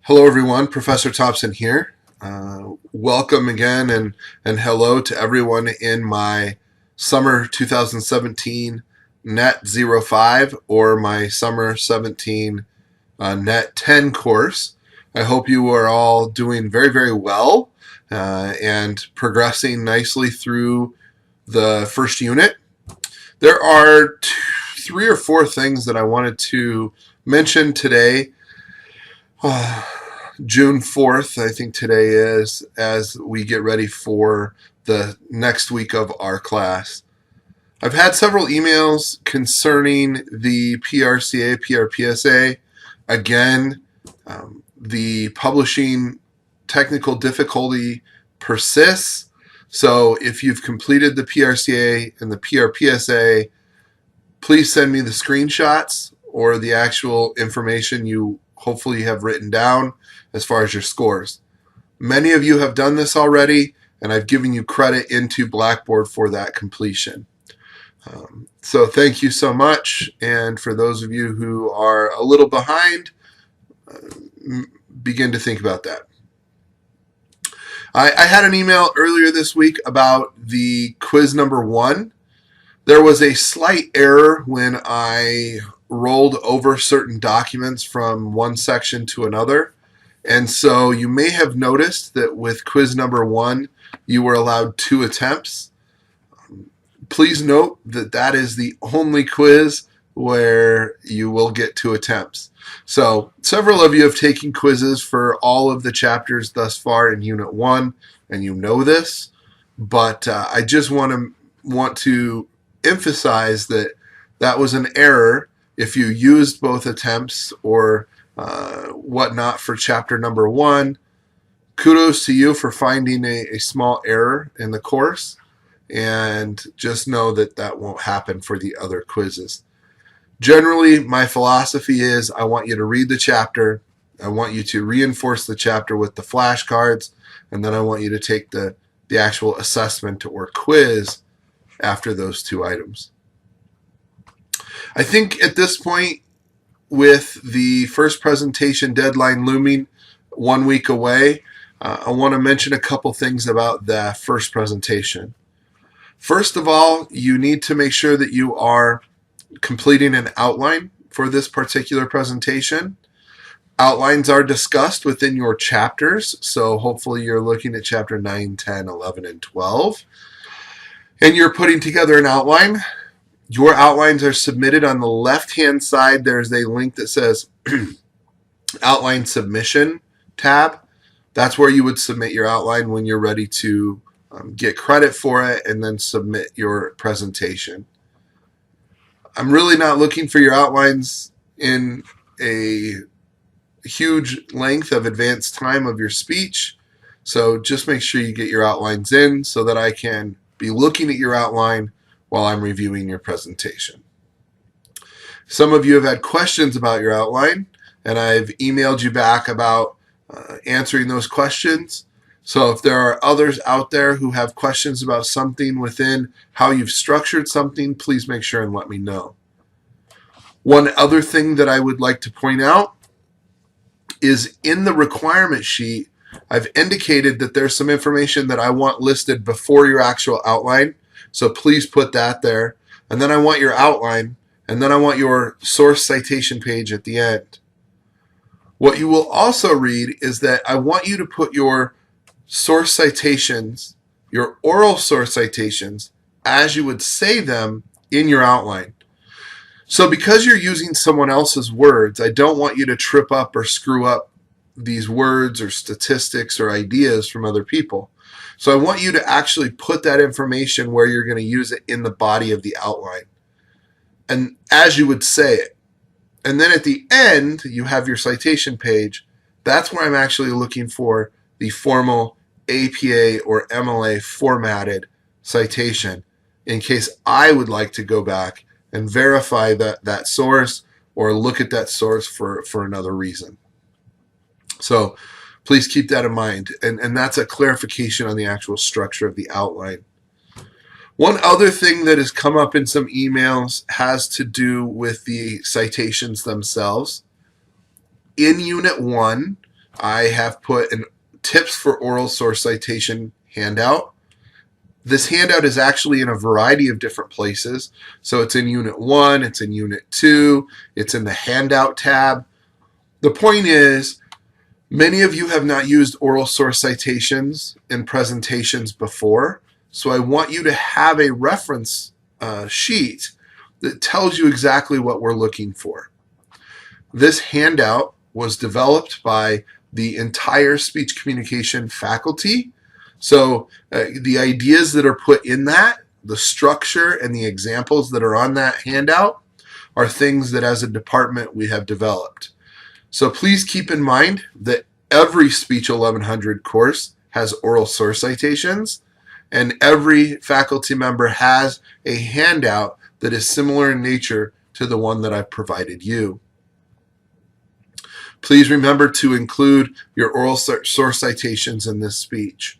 Hello, everyone. Professor Thompson here. Welcome again, and hello to everyone in my summer 2017 Net 05 or my summer 17 Net 10 course. I hope you are all doing very, very well and progressing nicely through the first unit. There are three or four things that I wanted to mention today. June 4th, I think today is, as we get ready for the next week of our class. I've had several emails concerning the PRCA, PRPSA. Again, the publishing technical difficulty persists. So if you've completed the PRCA and the PRPSA, please send me the screenshots or the actual information you hopefully have written down as far as your scores. Many of you have done this already, and I've given you credit into Blackboard for that completion. So thank you so much, and for those of you who are a little behind, begin to think about that. I had an email earlier this week about the quiz number 1. There was a slight error when I rolled over certain documents from one section to another. And so you may have noticed that with quiz number 1, you were allowed 2 attempts. Please note that that is the only quiz where you will get 2 attempts. So several of you have taken quizzes for all of the chapters thus far in Unit 1, and you know this, but I just want to emphasize that that was an error. If you used both attempts or whatnot for chapter number 1, kudos to you for finding a small error in the course, and just know that that won't happen for the other quizzes. Generally, my philosophy is I want you to read the chapter, I want you to reinforce the chapter with the flashcards, and then I want you to take the actual assessment or quiz after those 2 items. I think at this point, with the first presentation deadline looming 1 week away, I want to mention a couple things about the first presentation. First of all, you need to make sure that you are completing an outline for this particular presentation. Outlines are discussed within your chapters, so hopefully you're looking at chapter 9, 10, 11, and 12, and you're putting together an outline. Your outlines are submitted on the left-hand side. There's a link that says Outline Submission tab. That's where you would submit your outline when you're ready to get credit for it and then submit your presentation. I'm really not looking for your outlines in a huge length of advanced time of your speech, so just make sure you get your outlines in so that I can be looking at your outline while I'm reviewing your presentation. Some of you have had questions about your outline, and I've emailed you back about answering those questions. So if there are others out there who have questions about something within how you've structured something, please make sure and let me know. One other thing that I would like to point out is in the requirement sheet, I've indicated that there's some information that I want listed before your actual outline. So please put that there. And then I want your outline, and then I want your source citation page at the end. What you will also read is that I want you to put your source citations, your oral source citations, as you would say them in your outline. So because you're using someone else's words, I don't want you to trip up or screw up these words or statistics or ideas from other people. So I want you to actually put that information where you're going to use it in the body of the outline, and as you would say it. And then at the end, you have your citation page. That's where I'm actually looking for the formal APA or MLA formatted citation in case I would like to go back and verify that source or look at that source for another reason. So please keep that in mind, and that's a clarification on the actual structure of the outline. One other thing that has come up in some emails has to do with the citations themselves. In Unit 1, I have put an tips for oral source citation handout. This handout is actually in a variety of different places. So it's in Unit 1, it's in Unit 2, it's in the Handout tab. The point is, many of you have not used oral source citations in presentations before, so I want you to have a reference sheet that tells you exactly what we're looking for. This handout was developed by the entire speech communication faculty. So the ideas that are put in that, the structure and the examples that are on that handout are things that as a department we have developed. So please keep in mind that every Speech 1100 course has oral source citations, and every faculty member has a handout that is similar in nature to the one that I've provided you. Please remember to include your oral source citations in this speech.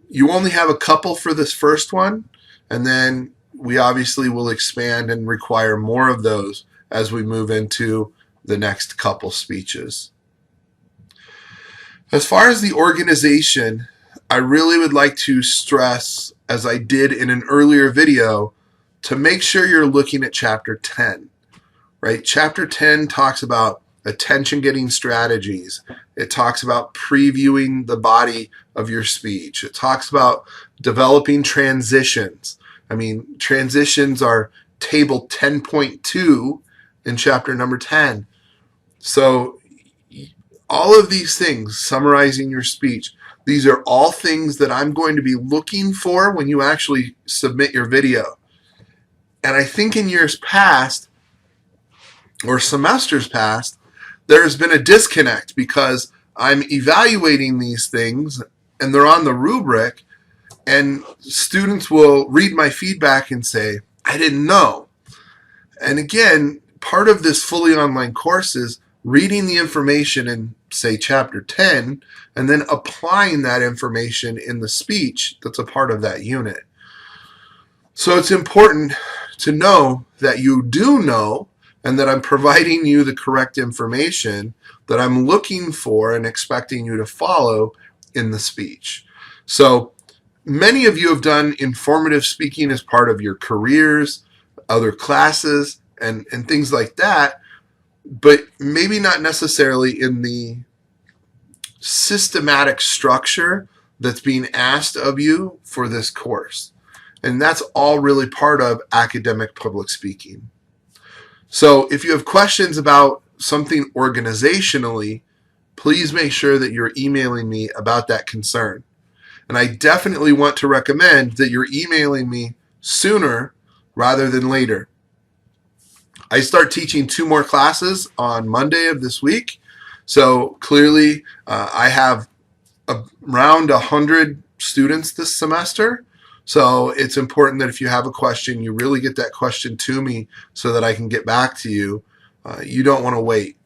You only have a couple for this first one, and then we obviously will expand and require more of those as we move into the next couple speeches. As far as the organization, I really would like to stress, as I did in an earlier video, to make sure you're looking at Chapter 10. Right? Chapter 10 talks about attention-getting strategies. It talks about previewing the body of your speech. It talks about developing transitions. I mean, transitions are table 10.2 in chapter number 10. So all of these things, summarizing your speech, these are all things that I'm going to be looking for when you actually submit your video. And I think in years past, or semesters past, there's been a disconnect because I'm evaluating these things and they're on the rubric, and students will read my feedback and say, I didn't know. And again, part of this fully online course is reading the information in, say, Chapter 10, and then applying that information in the speech that's a part of that unit. So it's important to know that you do know, and that I'm providing you the correct information that I'm looking for and expecting you to follow in the speech. So many of you have done informative speaking as part of your careers, other classes, and things like that, but maybe not necessarily in the systematic structure that's being asked of you for this course. And that's all really part of academic public speaking. So if you have questions about something organizationally, please make sure that you're emailing me about that concern. And I definitely want to recommend that you're emailing me sooner rather than later. I start teaching 2 more classes on Monday of this week. So clearly I have around 100 students this semester. So it's important that if you have a question, you really get that question to me so that I can get back to you. You don't want to wait.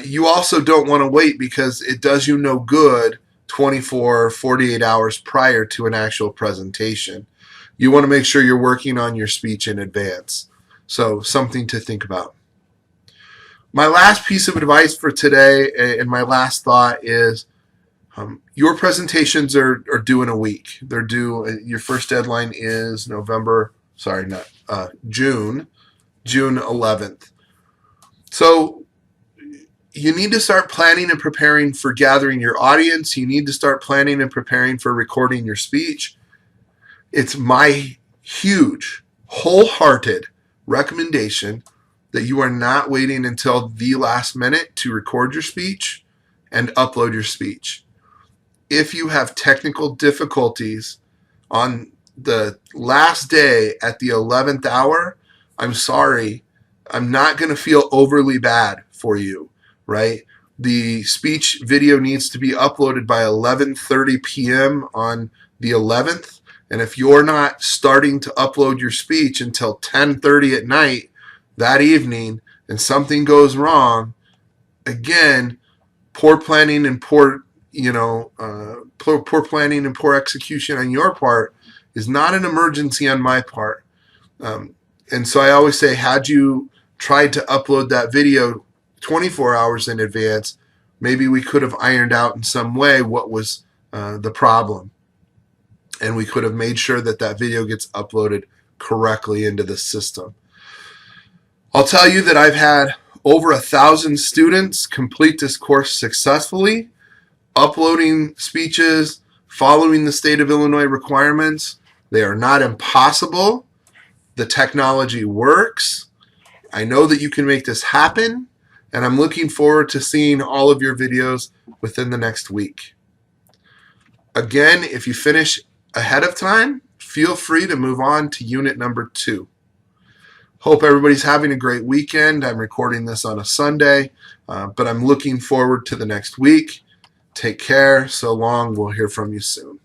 You also don't want to wait because it does you no good 24, 48 hours prior to an actual presentation. You want to make sure you're working on your speech in advance. So something to think about. My last piece of advice for today and my last thought is your presentations are due in a week. They're due, your first deadline is June 11th. So you need to start planning and preparing for gathering your audience. You need to start planning and preparing for recording your speech. It's my huge, wholehearted recommendation that you are not waiting until the last minute to record your speech and upload your speech. If you have technical difficulties on the last day at the 11th hour, I'm sorry. I'm not going to feel overly bad for you, right? The speech video needs to be uploaded by 11:30 p.m. on the 11th. And if you're not starting to upload your speech until 10:30 at night that evening and something goes wrong, again, poor planning and poor planning and poor execution on your part is not an emergency on my part. And so I always say, had you tried to upload that video 24 hours in advance, maybe we could have ironed out in some way what was the problem. And we could have made sure that that video gets uploaded correctly into the system. I'll tell you that I've had over 1,000 students complete this course successfully, uploading speeches, following the state of Illinois requirements. They are not impossible. The technology works. I know that you can make this happen, and I'm looking forward to seeing all of your videos within the next week. Again, if you finish ahead of time, feel free to move on to unit number 2. Hope everybody's having a great weekend. I'm recording this on a Sunday, but I'm looking forward to the next week. Take care. So long. We'll hear from you soon.